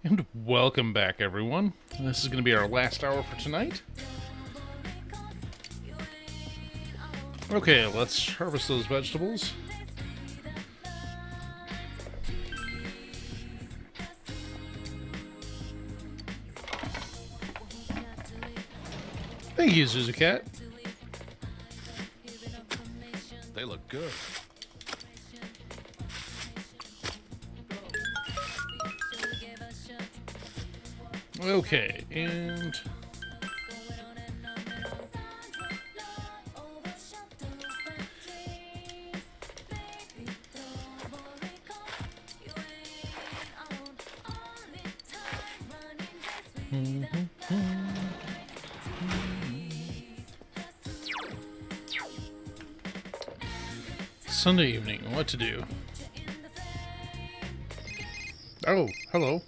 And welcome back, everyone. This is going to be our last hour for tonight. Okay, let's harvest those vegetables. Thank you, Zuzucat. They look good. Okay, and... Sunday evening, what to do? Oh, hello.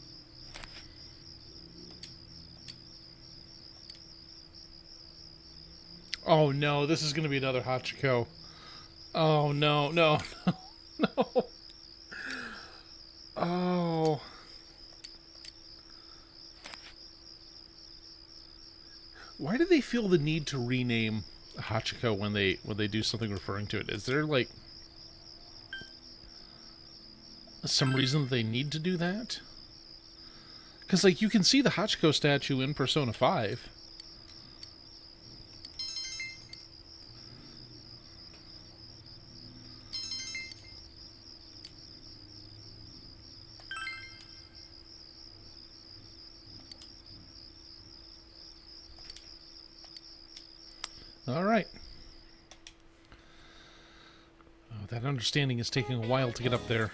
Oh no, this is going to be another Hachiko. Oh no, no, no, no. Oh. Why do they feel the need to rename Hachiko when they do something referring to it? Is there like some reason that they need to do that? Because like you can see the Hachiko statue in Persona 5. All right. Oh, that understanding is taking a while to get up there.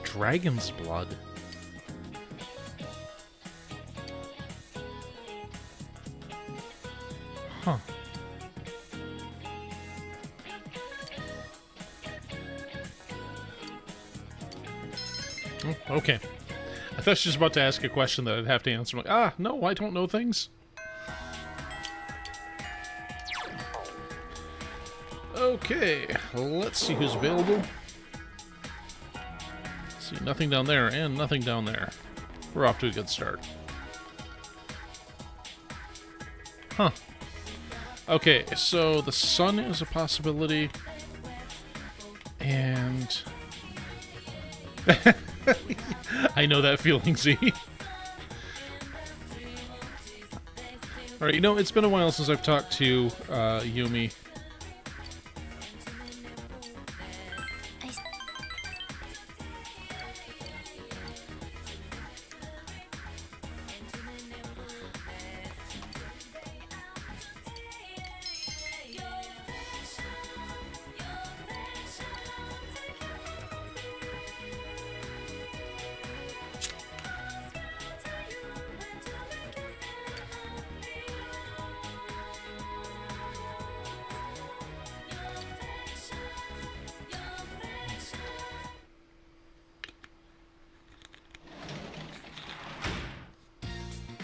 Dragon's blood. Huh. Oh, okay. I thought she was about to ask a question that I'd have to answer. I'm like, no, I don't know things. Okay, let's see who's available. See, nothing down there and nothing down there. We're off to a good start. Huh. Okay, so the sun is a possibility. And... I know that feeling, Z. Alright, you know, it's been a while since I've talked to Yumi.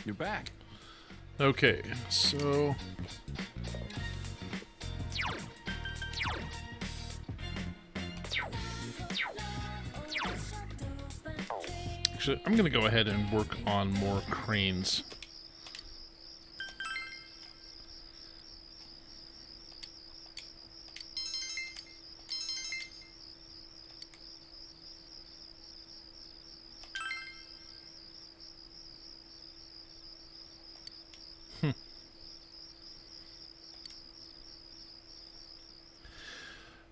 You're back. Okay, so... Actually, I'm going to go ahead and work on more cranes.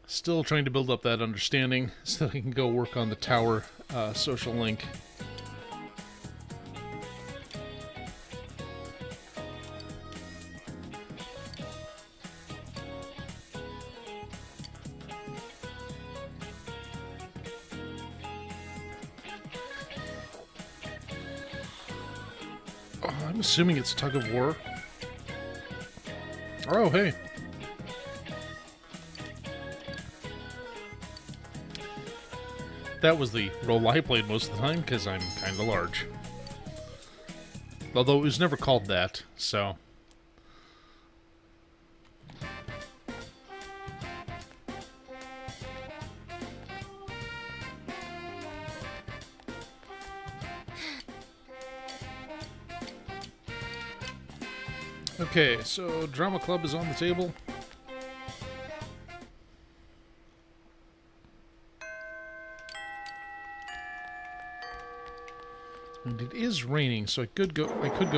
Still trying to build up that understanding so that I can go work on the tower social link. Oh, I'm assuming it's tug of war. Oh, hey. That was the role I played most of the time, because I'm kind of large. Although it was never called that, so... Okay, so Drama Club is on the table. And it is raining, so I could go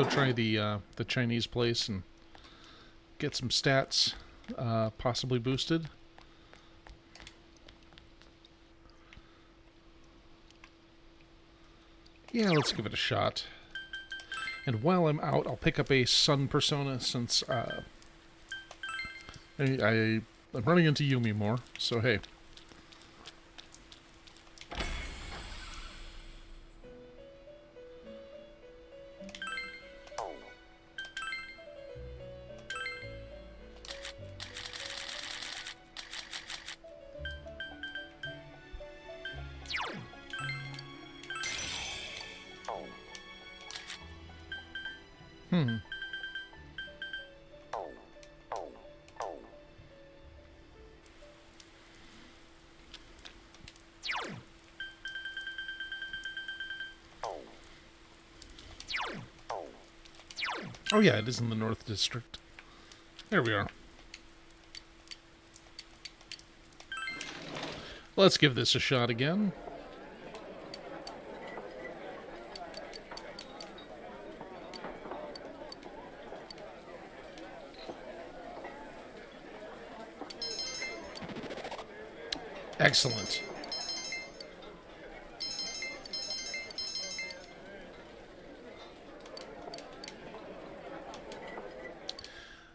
try the Chinese place and get some stats possibly boosted. Yeah, let's give it a shot. And while I'm out, I'll pick up a Sun persona since I'm running into Yumi more, so hey. Oh yeah, it is in the North District. There we are. Let's give this a shot again. Excellent.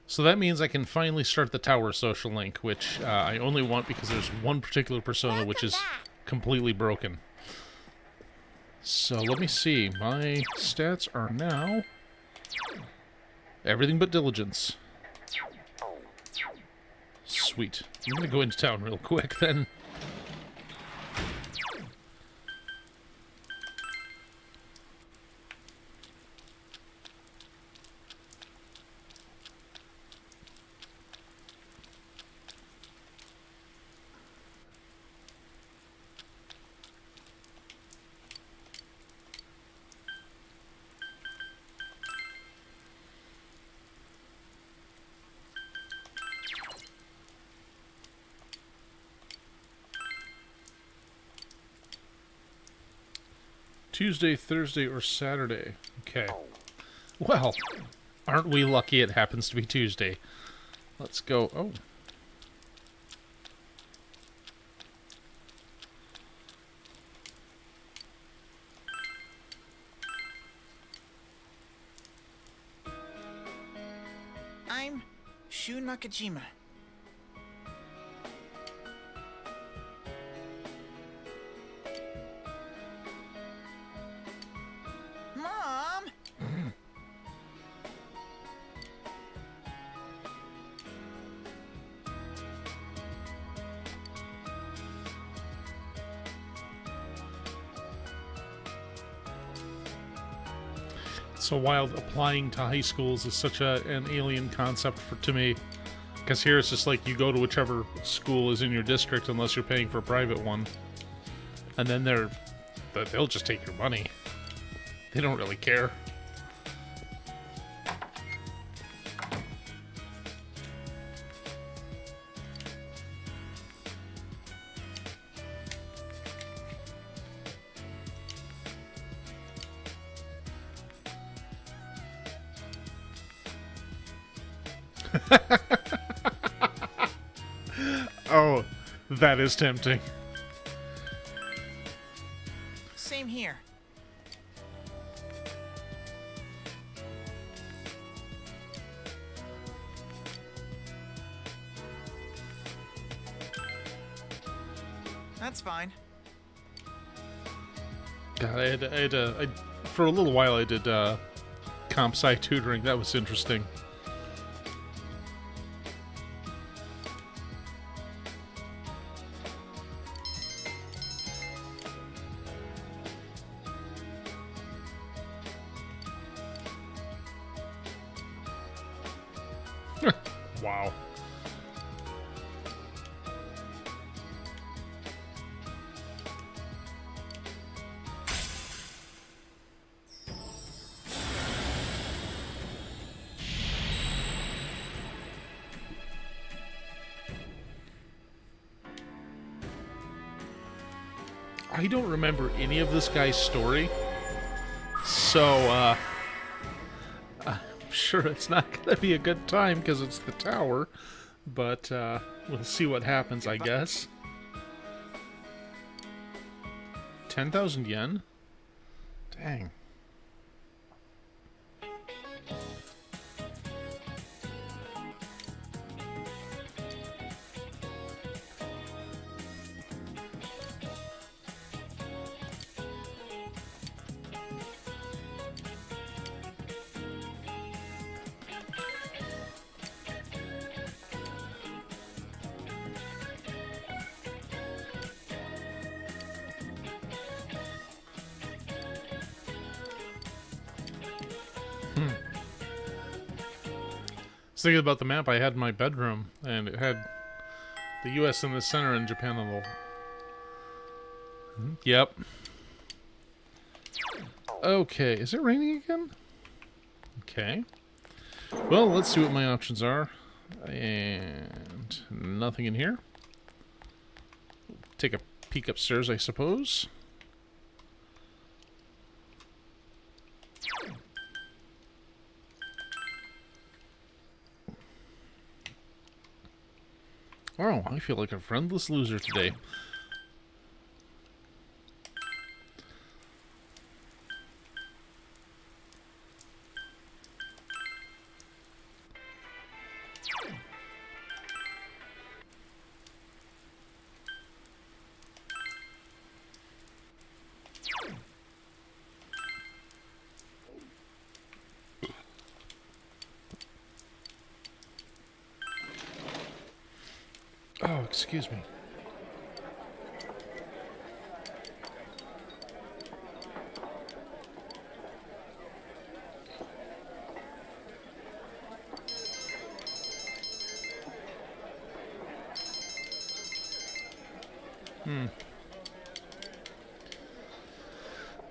So that means I can finally start the tower social link, which I only want because there's one particular persona which is completely broken. So let me see. My stats are now everything but diligence. Sweet. I'm going to go into town real quick then. Tuesday, Thursday, or Saturday. Okay. Well, aren't we lucky it happens to be Tuesday? Let's go. Oh. I'm Shu Nakajima. Mom! So wild, applying to high schools is such an alien concept to me. Because here it's just like you go to whichever school is in your district unless you're paying for a private one. And then they'll just take your money. They don't really care. Oh, that is tempting. Same here. That's fine. God, for a little while I did comp sci tutoring. That was interesting. Wow. I don't remember any of this guy's story, so I'm sure it's not gonna be a good time because it's the tower. But we'll see what happens, I guess. 10,000 yen? Dang. Thinking about the map I had in my bedroom, and it had the U.S. in the center and Japan on the... Yep. Okay, is it raining again? Okay. Well, let's see what my options are. And nothing in here. Take a peek upstairs, I suppose. Wow, I feel like a friendless loser today. Oh, excuse me.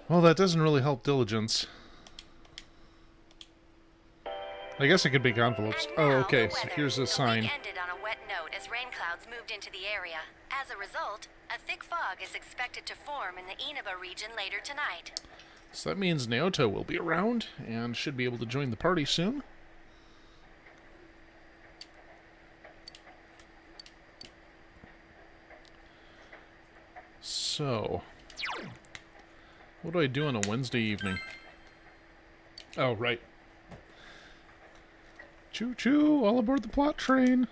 Well, that doesn't really help diligence. I guess I could make envelopes. Oh, okay, so here's a sign. Ended on a wet note as rain clouds moved into the area. As a result, a thick fog is expected to form in the Inaba region later tonight. So that means Naoto will be around and should be able to join the party soon. So, what do I do on a Wednesday evening? Oh, right. Choo-choo, all aboard the plot train.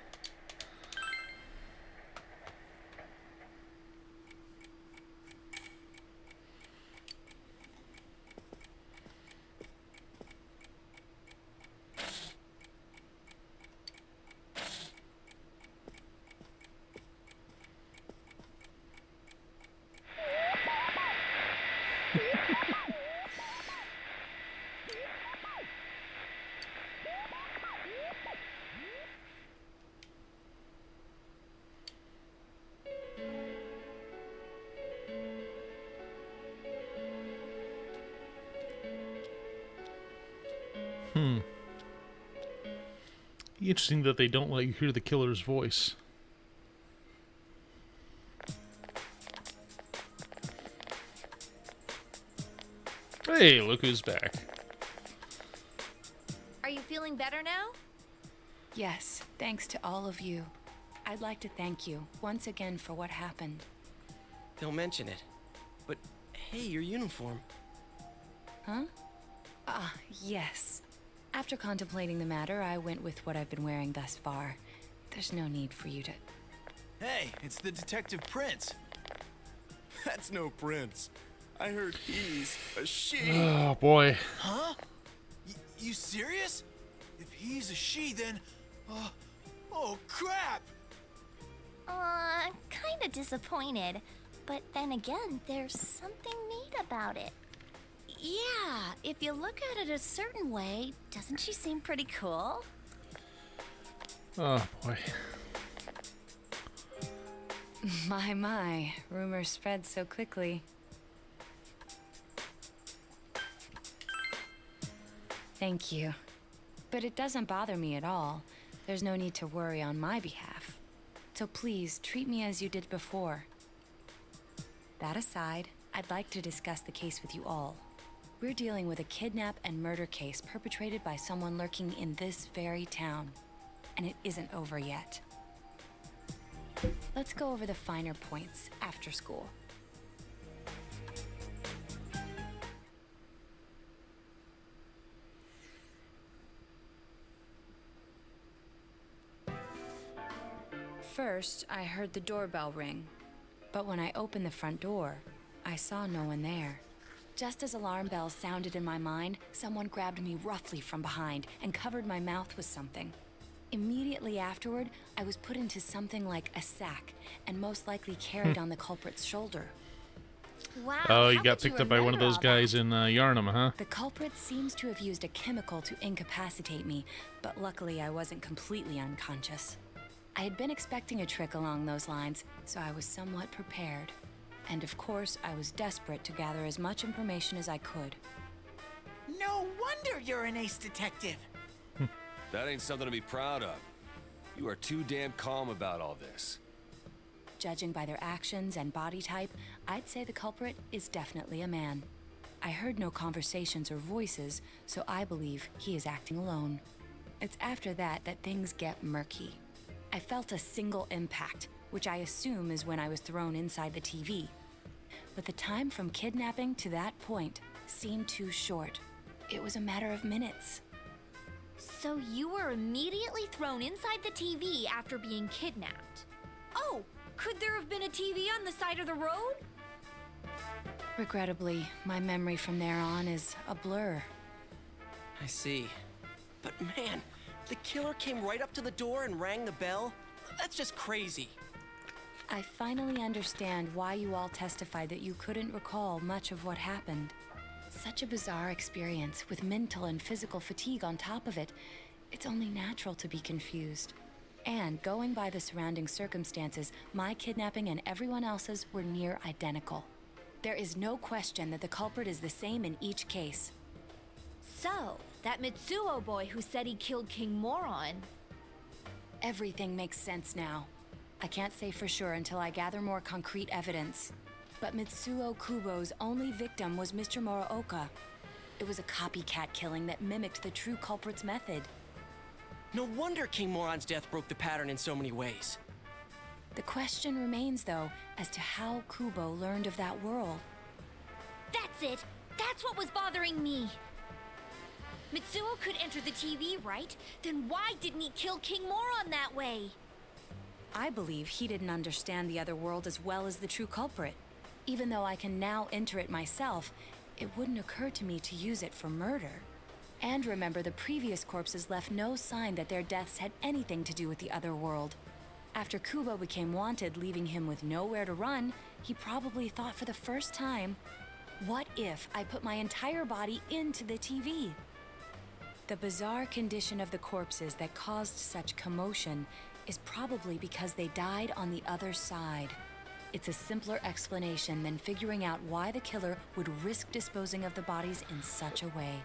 Interesting that they don't let you hear the killer's voice. Hey, look who's back. Are you feeling better now? Yes, thanks to all of you. I'd like to thank you once again for what happened. Don't mention it. But hey, your uniform. Huh? Ah, yes. After contemplating the matter, I went with what I've been wearing thus far. There's no need for you to... Hey, it's the Detective Prince. That's no prince. I heard he's a she. Oh, boy. Huh? You serious? If he's a she, then... oh, crap! Kinda disappointed. But then again, there's something neat about it. Yeah, if you look at it a certain way, doesn't she seem pretty cool? Oh, boy. My, rumors spread so quickly. Thank you. But it doesn't bother me at all. There's no need to worry on my behalf. So please, treat me as you did before. That aside, I'd like to discuss the case with you all. We're dealing with a kidnap and murder case perpetrated by someone lurking in this very town. And it isn't over yet. Let's go over the finer points after school. First, I heard the doorbell ring. But when I opened the front door, I saw no one there. Just as alarm bells sounded in my mind, someone grabbed me roughly from behind and covered my mouth with something. Immediately afterward, I was put into something like a sack and most likely carried on the culprit's shoulder. Wow. Oh, you how got could picked up by one of remember those all guys that? in Yarnum, huh? The culprit seems to have used a chemical to incapacitate me, but luckily I wasn't completely unconscious. I had been expecting a trick along those lines, so I was somewhat prepared. And of course, I was desperate to gather as much information as I could. No wonder you're an ace detective. That ain't something to be proud of. You are too damn calm about all this. Judging by their actions and body type, I'd say the culprit is definitely a man. I heard no conversations or voices, so I believe he is acting alone. It's after that that things get murky. I felt a single impact, which I assume is when I was thrown inside the TV. But the time from kidnapping to that point seemed too short. It was a matter of minutes. So you were immediately thrown inside the TV after being kidnapped. Oh, could there have been a TV on the side of the road? Regrettably, my memory from there on is a blur. I see. But man, the killer came right up to the door and rang the bell? That's just crazy. I finally understand why you all testified that you couldn't recall much of what happened. Such a bizarre experience with mental and physical fatigue on top of it. It's only natural to be confused. And going by the surrounding circumstances, my kidnapping and everyone else's were near identical. There is no question that the culprit is the same in each case. So, that Mitsuo boy who said he killed King Moron. Everything makes sense now. I can't say for sure until I gather more concrete evidence. But Mitsuo Kubo's only victim was Mr. Muraoka. It was a copycat killing that mimicked the true culprit's method. No wonder King Moron's death broke the pattern in so many ways. The question remains, though, as to how Kubo learned of that world. That's it! That's what was bothering me! Mitsuo could enter the TV, right? Then why didn't he kill King Moron that way? I believe he didn't understand the other world as well as the true culprit. Even though I can now enter it myself, it wouldn't occur to me to use it for murder. And remember, the previous corpses left no sign that their deaths had anything to do with the other world. After Kubo became wanted, leaving him with nowhere to run, he probably thought for the first time, what if I put my entire body into the TV? The bizarre condition of the corpses that caused such commotion is probably because they died on the other side. It's a simpler explanation than figuring out why the killer would risk disposing of the bodies in such a way.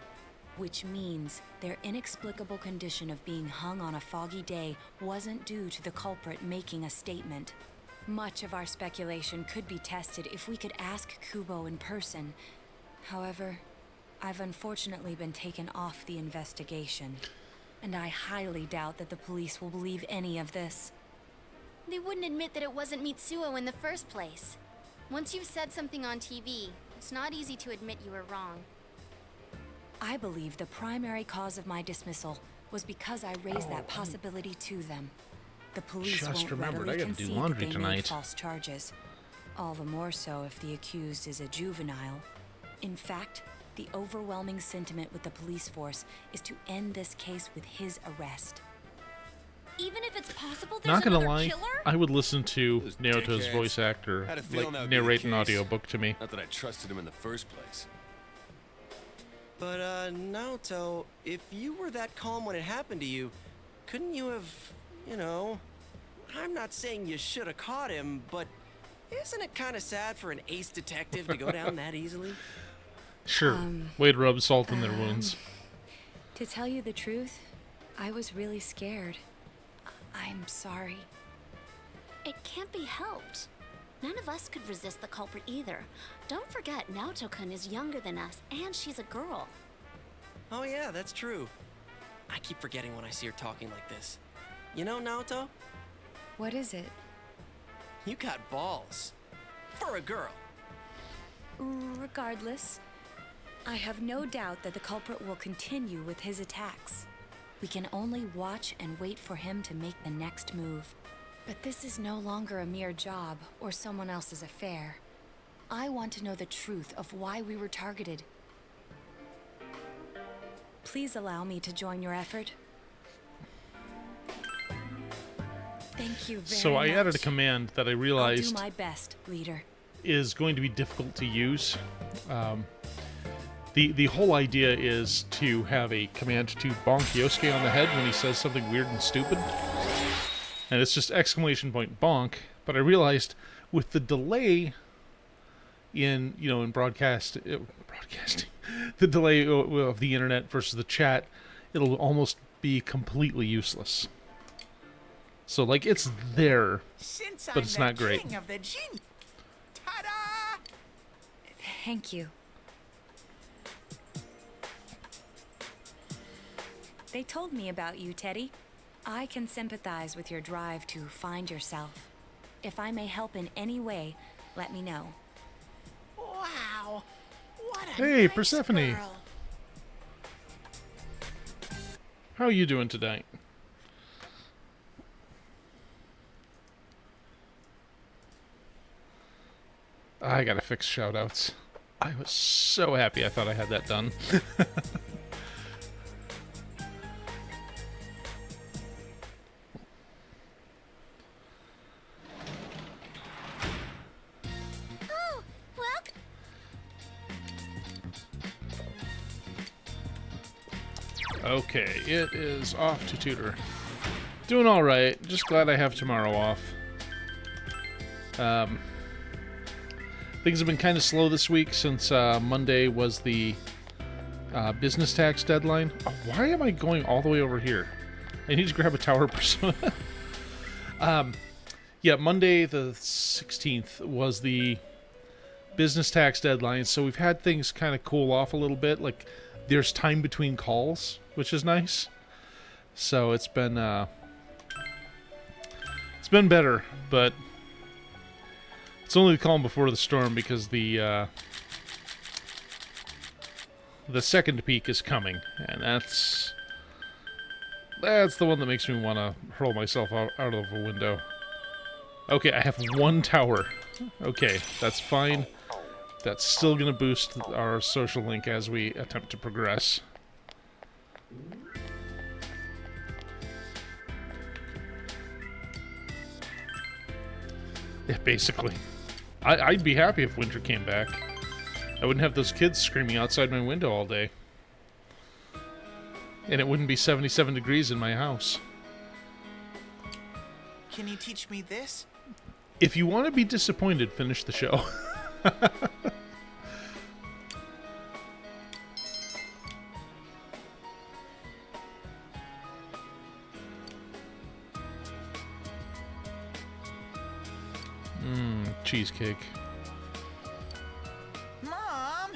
Which means their inexplicable condition of being hung on a foggy day wasn't due to the culprit making a statement. Much of our speculation could be tested if we could ask Kubo in person. However, I've unfortunately been taken off the investigation, and I highly doubt that the police will believe any of this. They wouldn't admit that it wasn't Mitsuo in the first place. Once you've said something on TV, it's not easy to admit you were wrong. I believe the primary cause of my dismissal was because I raised that possibility to them. The police Just won't remembered, readily I gotta do concede that laundry they tonight. made false charges. All the more so if the accused is a juvenile. In fact, the overwhelming sentiment with the police force is to end this case with his arrest. Even if it's possible there's Not gonna another lie, killer? I would listen to Those Naoto's dickheads. voice actor Had a feeling that would be the narrate an case. audiobook to me. Not that I trusted him in the first place. But, Naoto, if you were that calm when it happened to you, couldn't you have, I'm not saying you should have caught him, but isn't it kind of sad for an ace detective to go down that easily? Sure, way to rub salt in their wounds. To tell you the truth, I was really scared. I'm sorry. It can't be helped. None of us could resist the culprit either. Don't forget, Naoto-kun is younger than us, and she's a girl. Oh yeah, that's true. I keep forgetting when I see her talking like this. You know, Naoto, What is it? you got balls. For a girl. Regardless, I have no doubt that the culprit will continue with his attacks. We can only watch and wait for him to make the next move. But this is no longer a mere job or someone else's affair. I want to know the truth of why we were targeted. Please allow me to join your effort. Thank you very much. So I added a command that I I'll realized do my best, leader. is going to be difficult to use. The whole idea is to have a command to bonk Yosuke on the head when he says something weird and stupid. And it's just exclamation point bonk. But I realized with the delay in broadcasting, the delay of the internet versus the chat, it'll almost be completely useless. So like it's there, Since but I'm it's the not great. king of the Jin. Ta-da! Thank you. They told me about you, Teddy. I can sympathize with your drive to find yourself. If I may help in any way, let me know. Wow. What a Hey, nice Persephone. girl. How are you doing tonight? I gotta fix shoutouts. I was so happy I thought I had that done. Oh, well, Okay, it is off to tutor. Doing alright, just glad I have tomorrow off. Things have been kind of slow this week since Monday was the business tax deadline. Oh, why am I going all the way over here? I need to grab a tower persona. Yeah, Monday the 16th was the business tax deadline, so we've had things kind of cool off a little bit. Like, there's time between calls, which is nice. So it's been better, but it's only the calm before the storm because the second peak is coming, and that's the one that makes me want to hurl myself out of a window. Okay, I have one tower. Okay, that's fine. That's still going to boost our social link as we attempt to progress. Yeah, basically. I'd be happy if winter came back. I wouldn't have those kids screaming outside my window all day. And it wouldn't be 77 degrees in my house. Can you teach me this? If you want to be disappointed, finish the show. Cheesecake. Mom!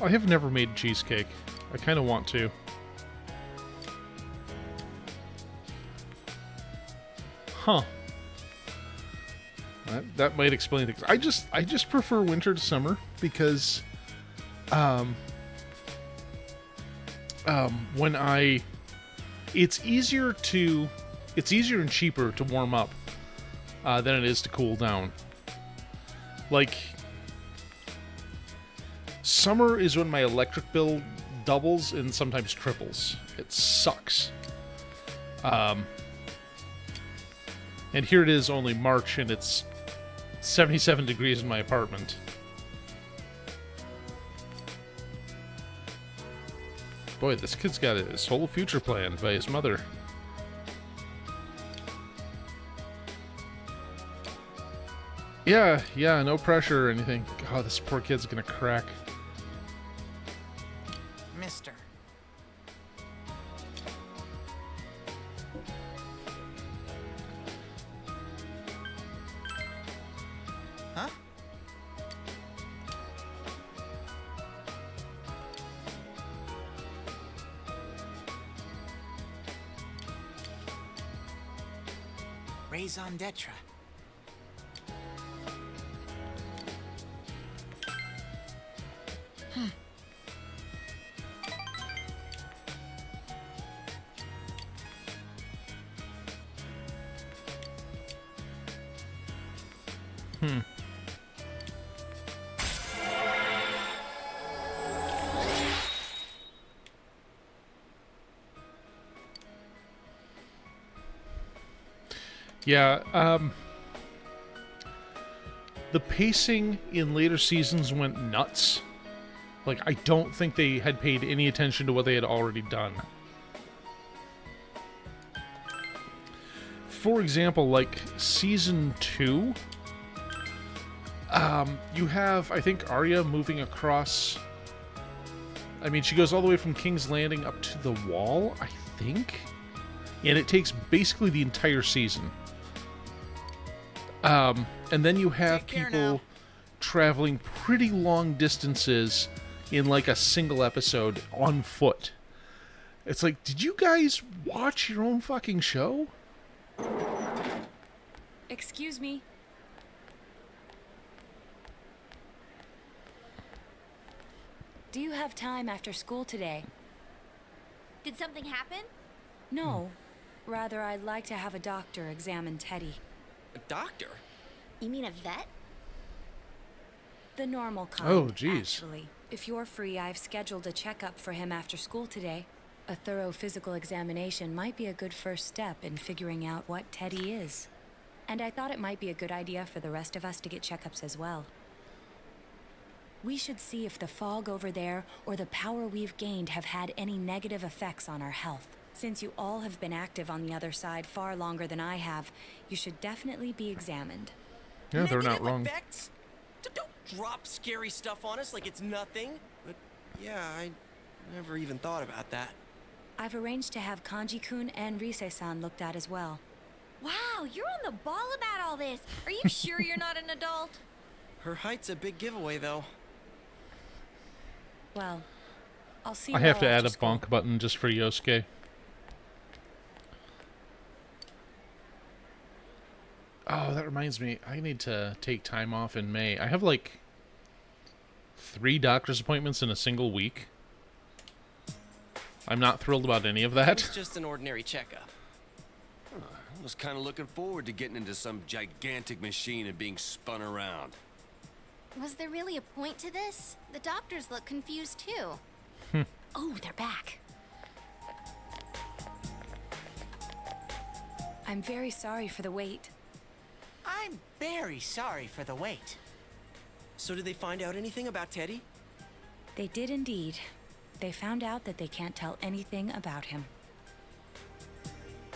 I have never made cheesecake. I kind of want to. Huh. That might explain things. I just prefer winter to summer because when it's easier and cheaper to warm up than it is to cool down. Like, summer is when my electric bill doubles and sometimes triples. It sucks. And here it is only March and it's 77 degrees in my apartment. Boy, this kid's got his whole future planned by his mother. Yeah, no pressure or anything. God, this poor kid's gonna crack. Raison d'etre. Yeah, the pacing in later seasons went nuts. Like, I don't think they had paid any attention to what they had already done. For example, like, Season 2, you have, I think, Arya moving across... I mean, she goes all the way from King's Landing up to the Wall, I think? And it takes basically the entire season. And then you have people traveling pretty long distances in like a single episode on foot. It's like, did you guys watch your own fucking show? Excuse me. Do you have time after school today? Did something happen? No. Rather, I'd like to have a doctor examine Teddy. A doctor? You mean a vet? The normal kind, Oh, jeez. actually. If you're free, I've scheduled a checkup for him after school today. A thorough physical examination might be a good first step in figuring out what Teddy is. And I thought it might be a good idea for the rest of us to get checkups as well. We should see if the fog over there or the power we've gained have had any negative effects on our health. Since you all have been active on the other side far longer than I have, you should definitely be examined. Yeah, they're not Negative wrong. effects? Don't drop scary stuff on us like it's nothing. But yeah, I never even thought about that. I've arranged to have Kanji-kun and Rise-san looked at as well. Wow, you're on the ball about all this. Are you sure you're not an adult? Her height's a big giveaway, though. Well, I'll see I you have all to add after a school. bonk button just for Yosuke. Oh, that reminds me. I need to take time off in May. I have like 3 doctor's appointments in a single week. I'm not thrilled about any of that. It's just an ordinary checkup. I was kind of looking forward to getting into some gigantic machine and being spun around. Was there really a point to this? The doctors look confused too. Oh, they're back. I'm very sorry for the wait. I'm very sorry for the wait. So did they find out anything about Teddy? They did indeed. They found out that they can't tell anything about him.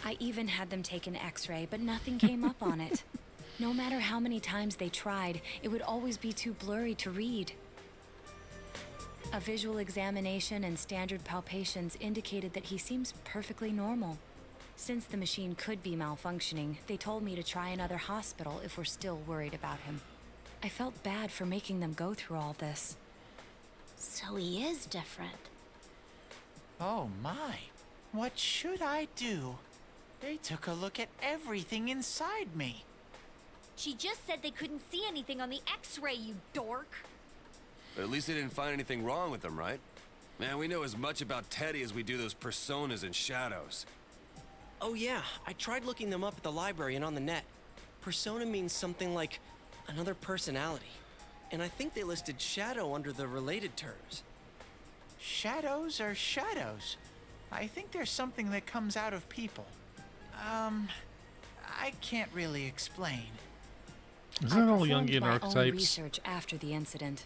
I even had them take an x-ray, but nothing came up on it. No matter how many times they tried, it would always be too blurry to read. A visual examination and standard palpations indicated that he seems perfectly normal. Since the machine could be malfunctioning, they told me to try another hospital if we're still worried about him. I felt bad for making them go through all this. So he is different. Oh my. What should I do? They took a look at everything inside me. She just said they couldn't see anything on the x-ray, you dork. But at least they didn't find anything wrong with him, right? Man, we know as much about Teddy as we do those personas and shadows. Oh yeah, I tried looking them up at the library and on the net. Persona means something like another personality. And I think they listed shadow under the related terms. Shadows are shadows. I think there's something that comes out of people. I can't really explain. Isn't that all performed Jungian my own archetypes? research after the incident.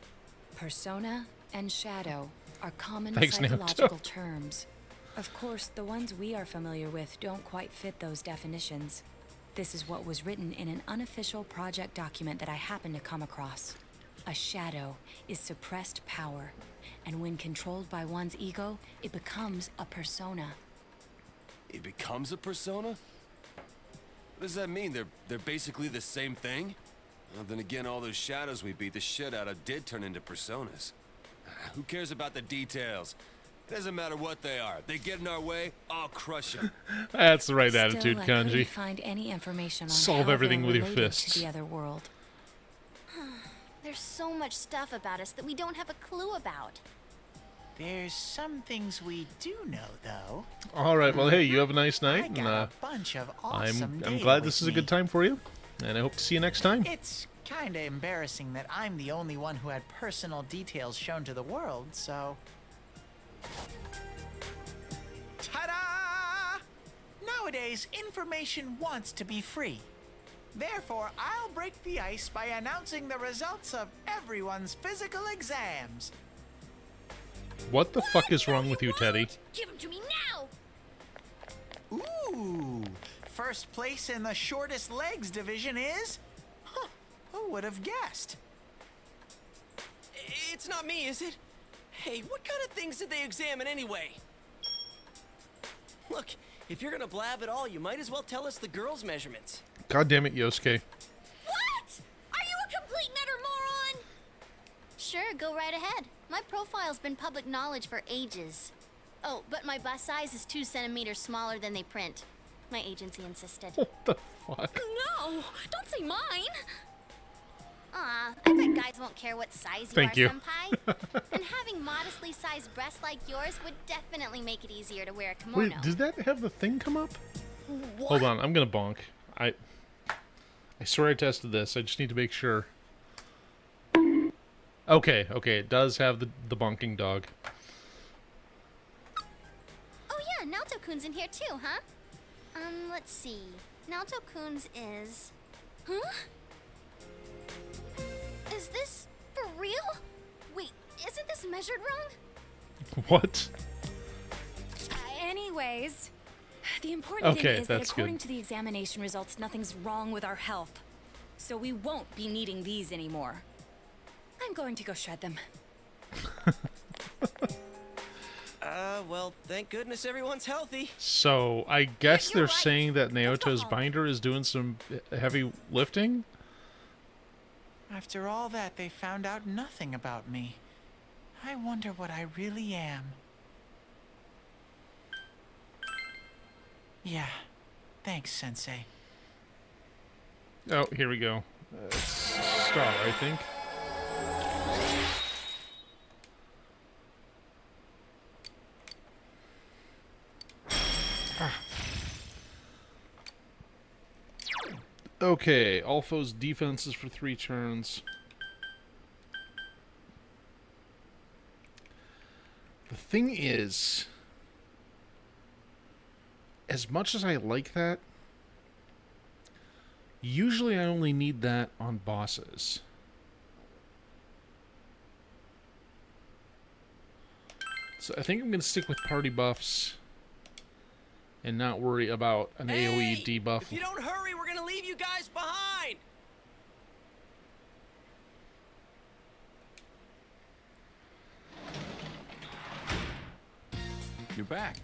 Persona and shadow are common Thanks, Naoto. psychological terms. Of course, the ones we are familiar with don't quite fit those definitions. This is what was written in an unofficial project document that I happened to come across. A shadow is suppressed power, and when controlled by one's ego, it becomes a persona. It becomes a persona? What does that mean? They're basically the same thing? Well, then again, all those shadows we beat the shit out of did turn into personas. Who cares about the details? Doesn't matter what they are. They get in our way, I'll crush them. That's the right Still, attitude, I couldn't Kanji. find any information on Solve how everything they're with your related fists. to the other world. There's so much stuff about us that we don't have a clue about. There's some things we do know, though. All right. Well, hey, you have a nice night, I and got a bunch of awesome I'm data glad with this is a me. good time for you, and I hope to see you next time. It's kinda embarrassing that I'm the only one who had personal details shown to the world, so... Ta-da! Nowadays, information wants to be free. Therefore, I'll break the ice by announcing the results of everyone's physical exams. What the fuck is wrong with you, Teddy? Give him to me now! Ooh! First place in the shortest legs division is... Huh, who would have guessed? It's not me, is it? Hey, what kind of things did they examine anyway? Look, if you're gonna blab at all, you might as well tell us the girls' measurements. God damn it, Yosuke. What? Are you a complete and utter moron? Sure, go right ahead. My profile's been public knowledge for ages. Oh, but my bust size is 2 centimeters smaller than they print. My agency insisted. What the fuck? No! Don't say mine! Aw, I bet guys won't care what size Thank you you. are, senpai. And having modestly sized breasts like yours would definitely make it easier to wear a kimono. Wait, did that have the thing come up? What? Hold on, I'm gonna bonk. I swear I tested this. I just need to make sure. Okay, it does have the bonking dog. Oh yeah, Naoto-kun's in here too, huh? Let's see. Naoto-kun's is... Huh? Is this for real? Wait, isn't this measured wrong? What? Anyways, the important Okay, thing is that that's according good. to the examination results, nothing's wrong with our health. So we won't be needing these anymore. I'm going to go shred them. Well, thank goodness everyone's healthy. So I guess You're they're right. saying that Let's go Naoto's home. binder is doing some heavy lifting. After all that, they found out nothing about me. I wonder what I really am. Yeah. Thanks, Sensei. Oh, here we go. It's Star, I think. Okay, all foes' defenses for 3 turns. The thing is, as much as I like that, usually I only need that on bosses. So I think I'm going to stick with party buffs and not worry about an AoE debuff. If you don't hurry, we're gonna leave you guys behind! You're back.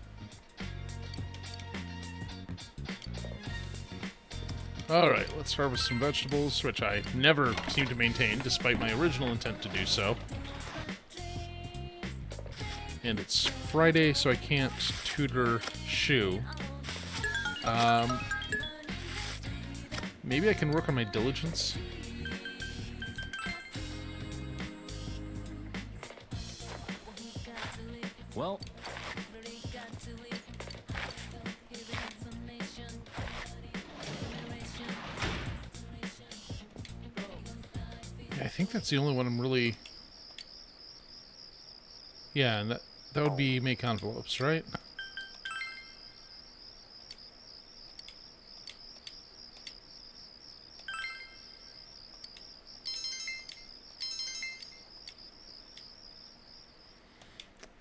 Alright, let's harvest some vegetables, which I never seem to maintain, despite my original intent to do so. And it's Friday, so I can't tutor Shu. Maybe I can work on my diligence. Well, Yeah, I think that's the only one I'm really... Yeah, and that would be make envelopes, right?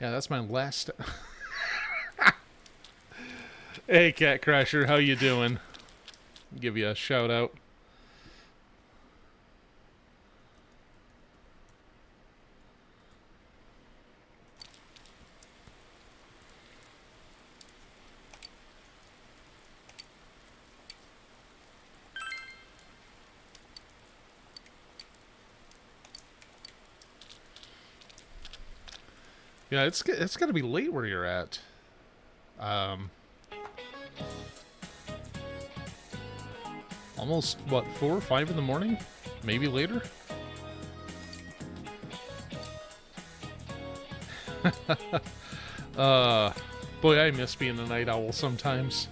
Yeah, that's my last... Hey, Cat Crasher, how you doing? Give you a shout out. Yeah, it's got to be late where you're at. Almost, what, 4 or 5 in the morning? Maybe later? Boy, I miss being a night owl sometimes.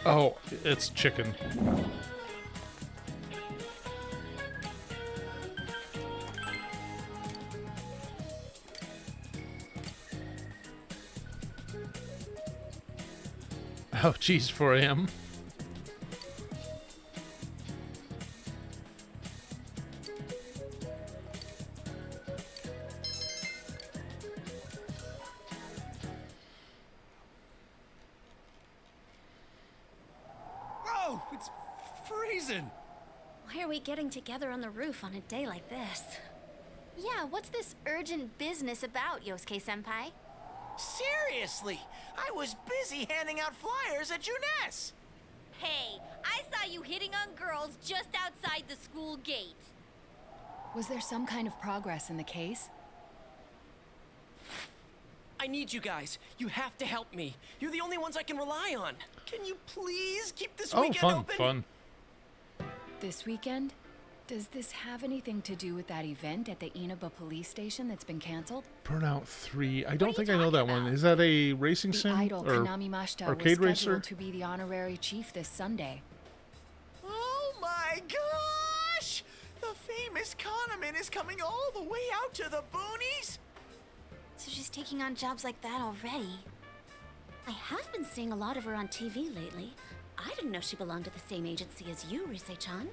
Oh, it's chicken. Oh, geez, 4 a.m. Whoa, it's freezing. Why are we getting together on the roof on a day like this? Yeah, what's this urgent business about, Yosuke-senpai? Seriously, I was busy handing out flyers at Juness. Hey, I saw you hitting on girls just outside the school gate. Was there some kind of progress in the case? I need you guys. You have to help me. You're the only ones I can rely on. Can you please keep this weekend open? Fun. This weekend? Does this have anything to do with that event at the Inaba police station that's been canceled? Burnout 3. I don't think I know that one. Is that a racing The sim? idol Or Konami Mashita was arcade scheduled racer? to be the honorary chief this Sunday. Oh my gosh! The famous Kahneman is coming all the way out to the boonies? So she's taking on jobs like that already. I have been seeing a lot of her on TV lately. I didn't know she belonged to the same agency as you, Rise-chan.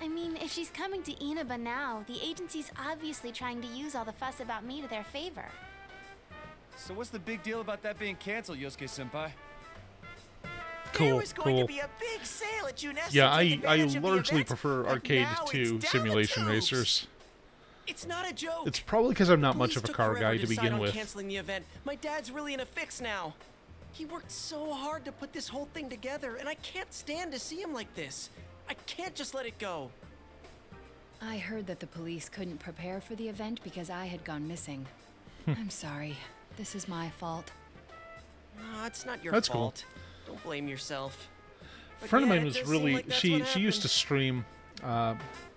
I mean, if she's coming to Inaba now, the agency's obviously trying to use all the fuss about me to their favor. So what's the big deal about that being canceled, Yosuke-senpai? There Cool, was going cool. to be a big sale at Juness. Yeah, to take I advantage of the largely event, prefer but arcade now to it's down the simulation tubes. racers. It's not a joke. It's probably because I'm not Police much of a took car forever guy to decide begin on with. canceling the event. My dad's really in a fix now. He worked so hard to put this whole thing together, and I can't stand to see him like this. I can't just let it go. I heard that the police couldn't prepare for the event because I had gone missing. I'm sorry. This is my fault. No, it's not your That's cool. fault. Don't blame yourself. A But friend of yeah, mine it was does seem really like that's she what used to happened. stream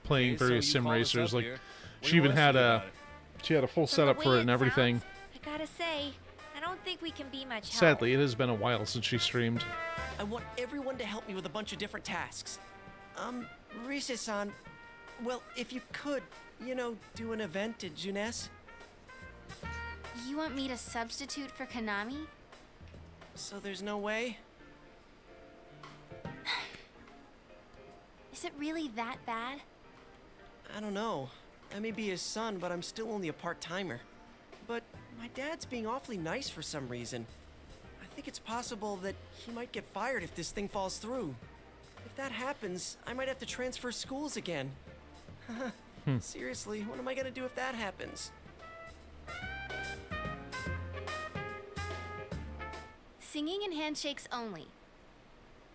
playing Okay, so various you sim called us racers. up Like here. What do she you even want us to had do a about it? she had a full From setup the for way it and everything. sounds, I gotta say, I don't think we can be much help. Sadly, it has been a while since she streamed. I want everyone to help me with a bunch of different tasks. Rise-san, well, if you could, you know, do an event at Juness. You want me to substitute for Konami? So there's no way? Is it really that bad? I don't know. I may be his son, but I'm still only a part-timer. But my dad's being awfully nice for some reason. I think it's possible that he might get fired if this thing falls through. If that happens, I might have to transfer schools again. Seriously, what am I gonna do if that happens? Singing and handshakes only.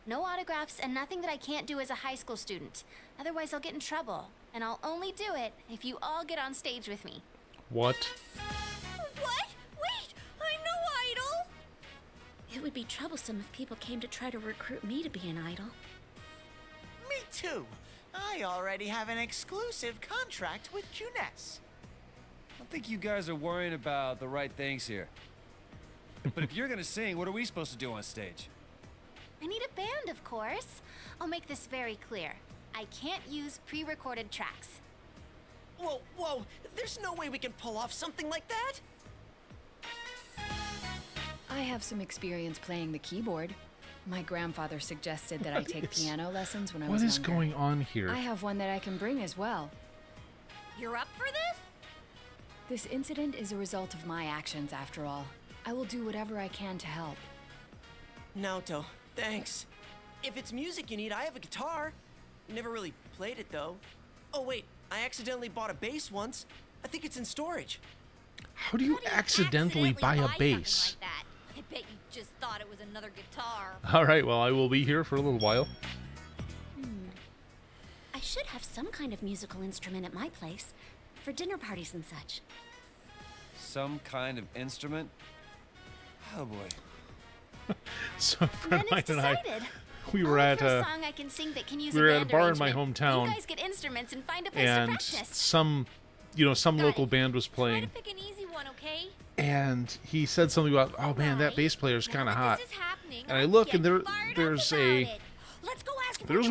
No autographs and nothing that I can't do as a high school student. Otherwise, I'll get in trouble. And I'll only do it if you all get on stage with me. What? What? Wait, I'm no idol. It would be troublesome if people came to try to recruit me to be an idol. Me too. I already have an exclusive contract with Juness. I don't think you guys are worrying about the right things here. But if you're gonna sing, what are we supposed to do on stage? I need a band, of course. I'll make this very clear. I can't use pre-recorded tracks. Whoa, whoa! There's no way we can pull off something like that! I have some experience playing the keyboard. My grandfather suggested that I take piano lessons when I was What is younger. going on here? I have one that I can bring as well. You're up for this? This incident is a result of my actions, after all. I will do whatever I can to help. Naoto, thanks. If it's music you need, I have a guitar. Never really played it, though. Oh, wait, I accidentally bought a bass once. I think it's in storage. How do you accidentally buy a something bass? like that? bet you just thought it was another guitar. All right, well, I will be here for a little while. I should have some kind of musical instrument at my place for dinner parties and such. Some kind of instrument? Oh boy. So a friend Then of it's mine and I, decided. we were at a a song I can sing that can use we were a at a band bar in my arrangement. hometown, You guys get instruments and find a place to and practice. some local band was Try playing, to pick an easy one, okay? and he said something about, oh man, that bass player's kind of hot. And I look, and there's a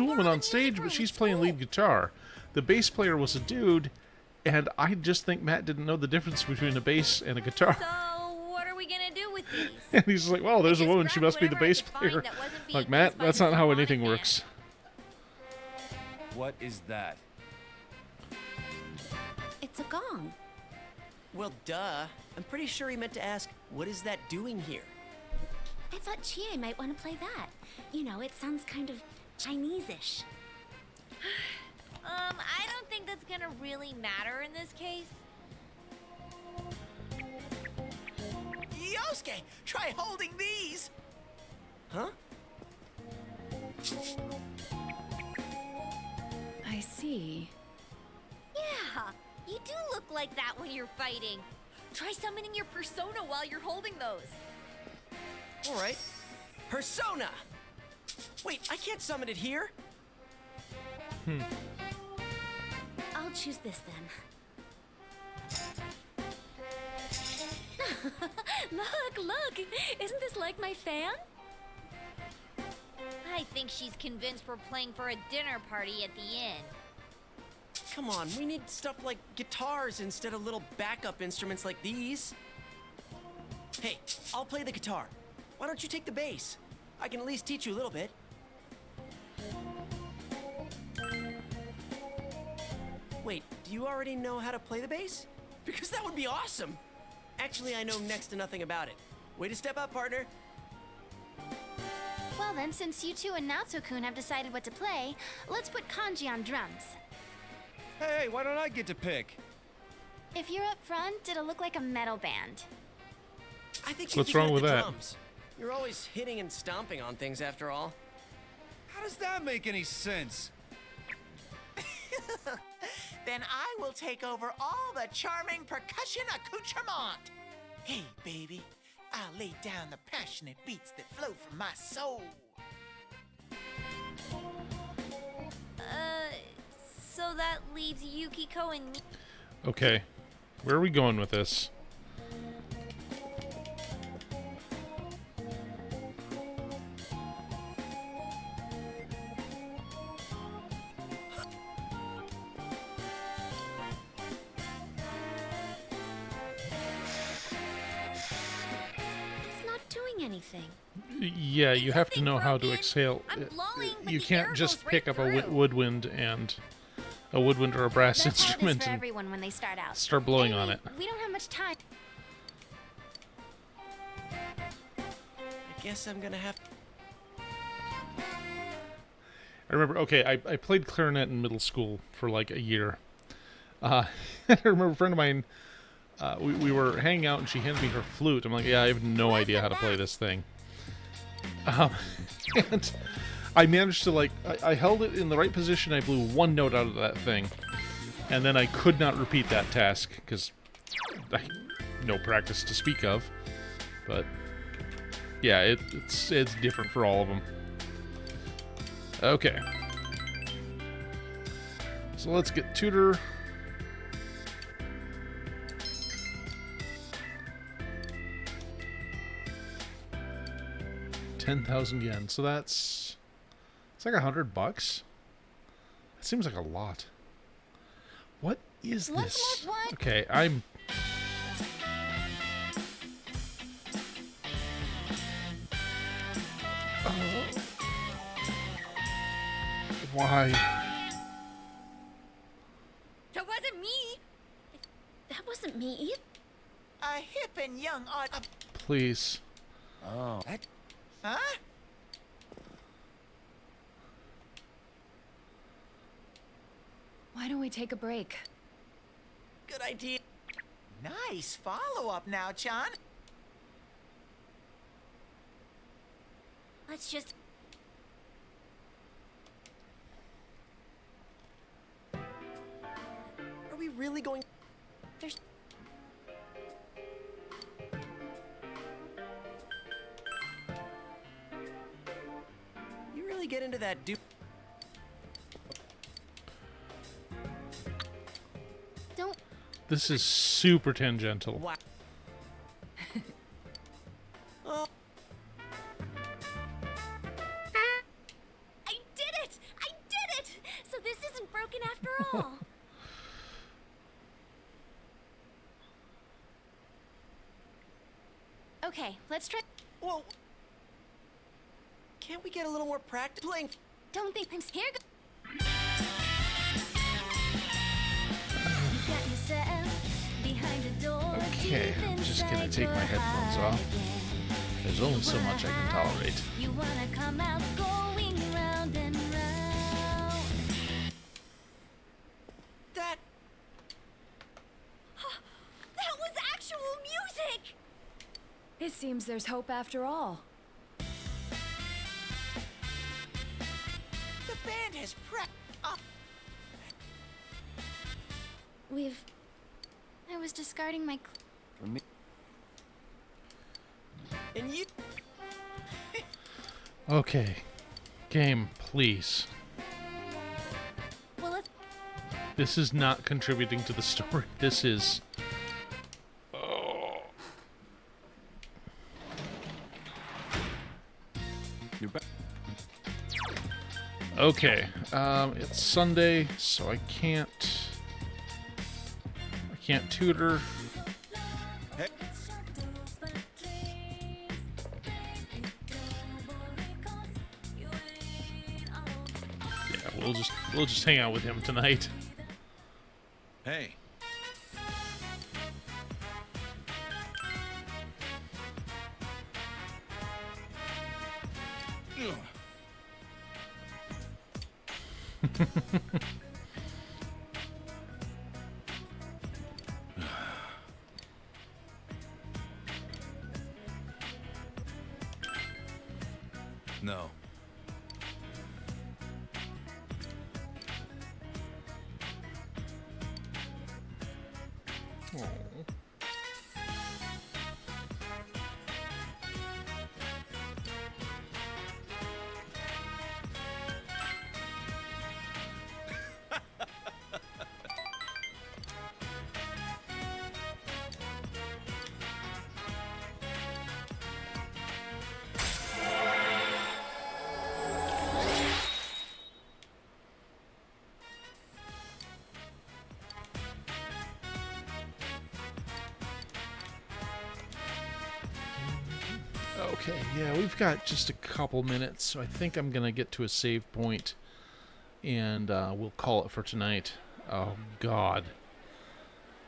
woman on stage, but she's playing lead guitar. The bass player was a dude, and I just think Matt didn't know the difference between a bass and a guitar. So, what are we gonna do with these? And he's like, well, there's a woman, she must be the bass player. Like, Matt, that's not how anything works. What is that? It's a gong. Well, duh. I'm pretty sure he meant to ask, what is that doing here? I thought Chie might want to play that. You know, it sounds kind of Chinese-ish. I don't think that's gonna really matter in this case. Yosuke, try holding these. Huh? I see. Yeah, you do look like that when you're fighting. Try summoning your persona while you're holding those. All right. Persona! Wait, I can't summon it here. I'll choose this then. Look! Isn't this like my fan? I think she's convinced we're playing for a dinner party at the inn. Come on, we need stuff like guitars instead of little backup instruments like these. Hey, I'll play the guitar. Why don't you take the bass? I can at least teach you a little bit. Wait, do you already know how to play the bass? Because that would be awesome! Actually, I know next to nothing about it. Way to step up, partner. Well then, since you two and Natsu-kun have decided what to play, let's put Kanji on drums. Hey, why don't I get to pick? If you're up front, it'll look like a metal band. I think What's you'd be wrong good with at the that? drums. You're always hitting and stomping on things after all. How does that make any sense? Then I will take over all the charming percussion accoutrement. Hey, baby, I'll lay down the passionate beats that flow from my soul. So that leaves Yukiko and me. Okay, where are we going with this? It's not doing anything. Yeah, you have to know how to exhale. I'm blowing, but You the air can't just goes pick right up a through. woodwind or a brass That's how it is instrument for and everyone when they start out. start blowing on Anyway, it. We don't have much time. I guess I'm gonna have to... I remember, okay, I played clarinet in middle school for like a year. I remember a friend of mine, we were hanging out and she handed me her flute. I'm like, yeah, I have no idea how to play this thing. And I managed to, like, I held it in the right position. I blew one note out of that thing. And then I could not repeat that task because I no practice to speak of. But yeah, it's different for all of them. Okay. So let's get tutor. $10,000 yen. So it's like $100. That seems like a lot. What is What's this? more what? Okay, I'm. Why? That wasn't me. That wasn't me. A hip and young Please. Oh, that Huh? Why don't we take a break? Good idea. Nice follow-up now, Chan. Let's just. Are we really going? There's. You really get into that Don't. This is super tangential. Wow. Oh. I did it! I did it! So this isn't broken after all. Okay, let's try. Whoa. Can't we get a little more practice playing? Don't think I'm scared. You got yourself behind the door. Okay, I'm just gonna take my headphones off. There's only so much I can tolerate. You wanna come out going round and round. That. That was actual music! It seems there's hope after all. The band has prepped up. I was discarding my. For me. And you. Okay. Game, please. Well, let's. This is not contributing to the story. This is... You're back. Okay. It's Sunday, so I can't tutor. Hey. Yeah, we'll just hang out with him tonight. Hey. No. Okay, yeah, we've got just a couple minutes, so I think I'm gonna get to a save point, and we'll call it for tonight. Oh, God.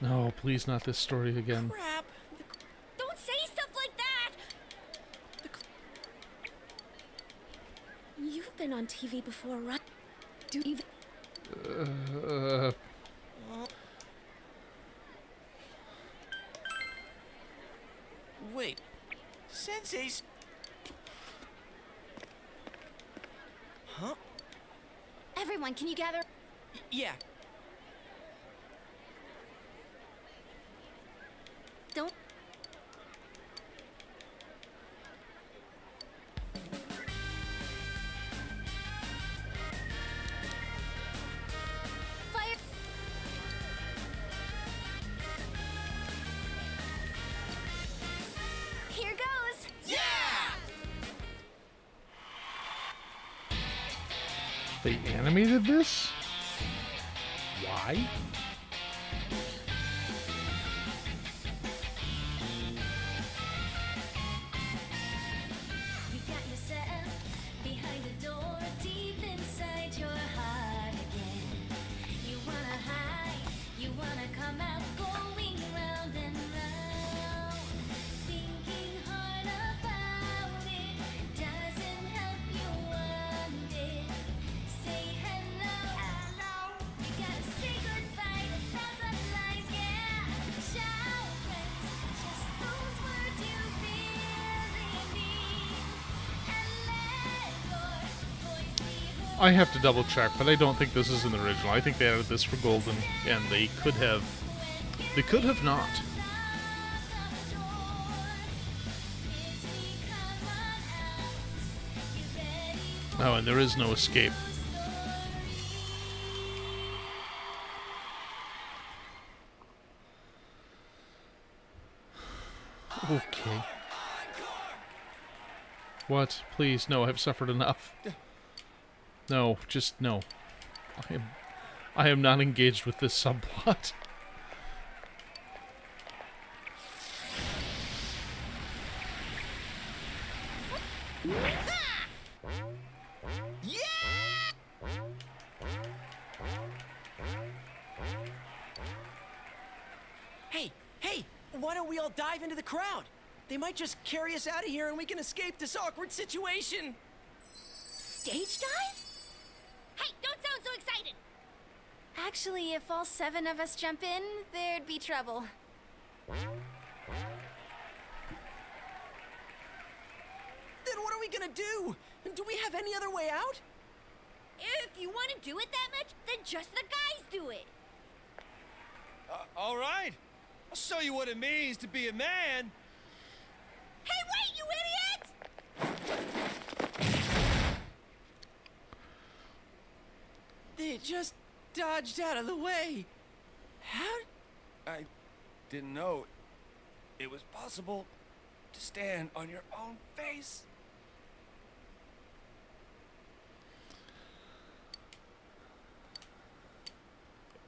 No, please not this story again. Crap. Don't say stuff like that! You've been on TV before, right? Do you? Wait. Sensei's. Huh? Everyone, can you gather? Yeah. Don't. Fire. Here goes. Yeah! They animated this? Why? You got yourself behind the door, deep inside your heart again. You wanna hide, you wanna come out, going round and round. Thinking hard about it doesn't help you want it. Say hello, hello. You gotta say goodbye I have to double check, but I don't think this is in the original. I think they added this for Golden, and they could have not. Oh, and there is no escape. Okay. What? Please, no, I've suffered enough. No, just no. I am not engaged with this subplot. Hey, why don't we all dive into the crowd? They might just carry us out of here and we can escape this awkward situation. Stage dive? Hey, don't sound so excited! Actually, if all 7 of us jump in, there'd be trouble. Then what are we gonna do? Do we have any other way out? If you want to do it that much, then just the guys do it. All right. I'll show you what it means to be a man. Hey, wait, you idiot! They just dodged out of the way. How? I didn't know it was possible to stand on your own face.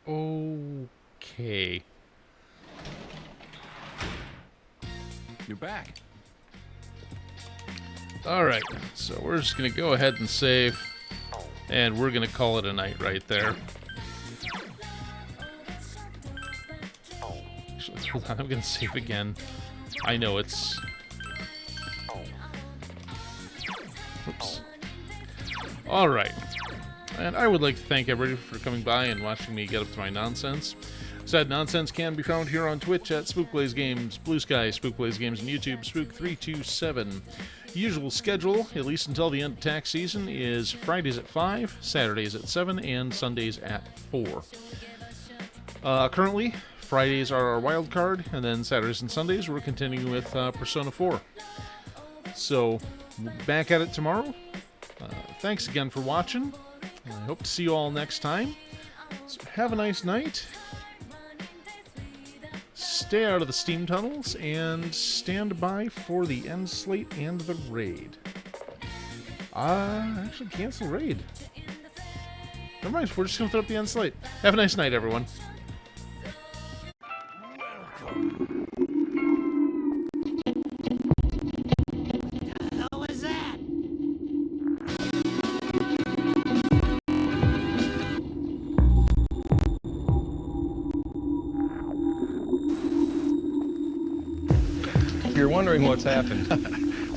Okay. You're back. Alright, so we're just going to go ahead and save, and we're going to call it a night right there. Actually, hold on, I'm going to save again. I know it's... Oops. Alright. And I would like to thank everybody for coming by and watching me get up to my nonsense. Said nonsense can be found here on Twitch at SpookBlaze Games, Blue Sky, SpookBlaze Games, and YouTube, Spook327. Usual schedule, at least until the end of tax season, is Fridays at 5, Saturdays at 7, and Sundays at 4. Currently, Fridays are our wild card, and then Saturdays and Sundays we're continuing with Persona 4. So, back at it tomorrow. Thanks again for watching. I hope to see you all next time. So have a nice night. Stay out of the steam tunnels and stand by for the end slate and the raid. Actually, cancel raid. Never mind, we're just gonna throw up the end slate. Have a nice night, everyone. You're wondering what's happened.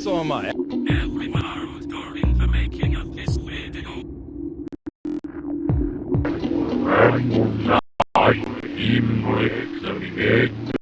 So am I. Every marvel's during the making of this video. I will not even break the